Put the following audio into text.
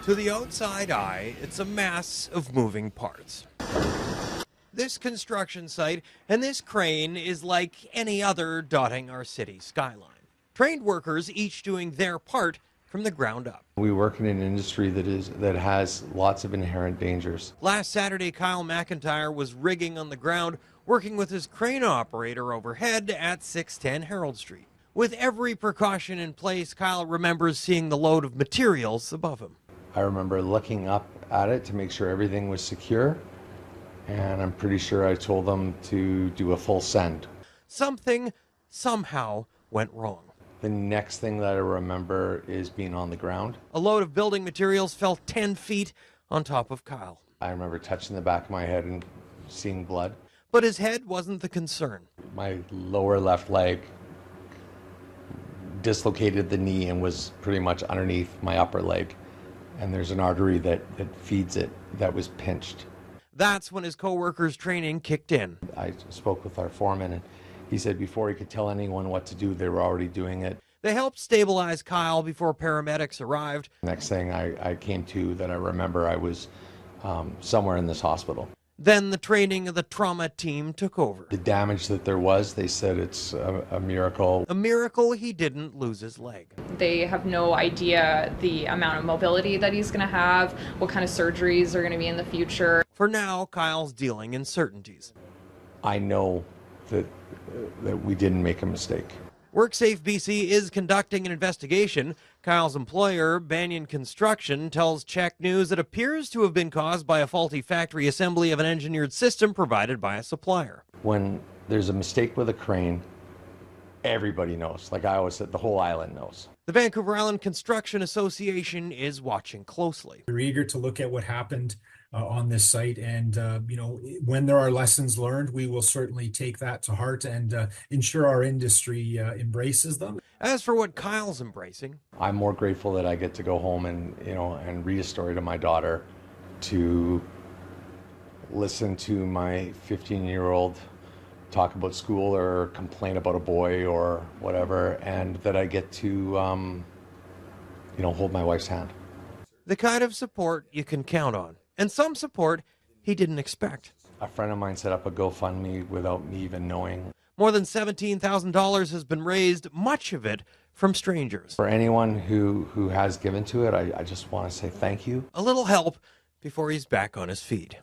To the outside eye, it's a mass of moving parts. This construction site and this crane is like any other dotting our city skyline. Trained workers each doing their part from the ground up. We work in an industry that has lots of inherent dangers. Last Saturday, Kyle McIntyre was rigging on the ground, working with his crane operator overhead at 610 Harold Street. With every precaution in place, Kyle remembers seeing the load of materials above him. I remember looking up at it to make sure everything was secure, and I'm pretty sure I told them to do a full send. Something somehow went wrong. The next thing that I remember is being on the ground. A load of building materials fell 10 feet on top of Kyle. I remember touching the back of my head and seeing blood. But his head wasn't the concern. My lower left leg dislocated the knee and was pretty much underneath my upper leg. And there's an artery that feeds it that was pinched. That's when his coworkers' training kicked in. I spoke with our foreman, and he said before he could tell anyone what to do, they were already doing it. They helped stabilize Kyle before paramedics arrived. Next thing I came to that I remember, I was somewhere in this hospital. Then the training of the trauma team took over. The damage that there was, they said it's a miracle. A miracle he didn't lose his leg. They have no idea the amount of mobility that he's going to have, what kind of surgeries are going to be in the future. For now, Kyle's dealing in certainties. I know that we didn't make a mistake. WorkSafe BC is conducting an investigation. Kyle's employer, Banyan Construction, tells Czech News it appears to have been caused by a faulty factory assembly of an engineered system provided by a supplier. When there's a mistake with a crane, everybody knows. Like I always said, the whole island knows. The Vancouver Island Construction Association is watching closely. We're eager to look at what happened on this site, and when there are lessons learned, we will certainly take that to heart and ensure our industry embraces them. As for what Kyle's embracing, I'm more grateful that I get to go home and read a story to my daughter, to listen to my 15-year-old talk about school or complain about a boy or whatever, and that I get to hold my wife's hand. the kind of support you can count on, and some support he didn't expect. A friend of mine set up a GoFundMe without me even knowing. More than $17,000 has been raised, much of it from strangers. For anyone who has given to it, I just want to say thank you. A little help before he's back on his feet.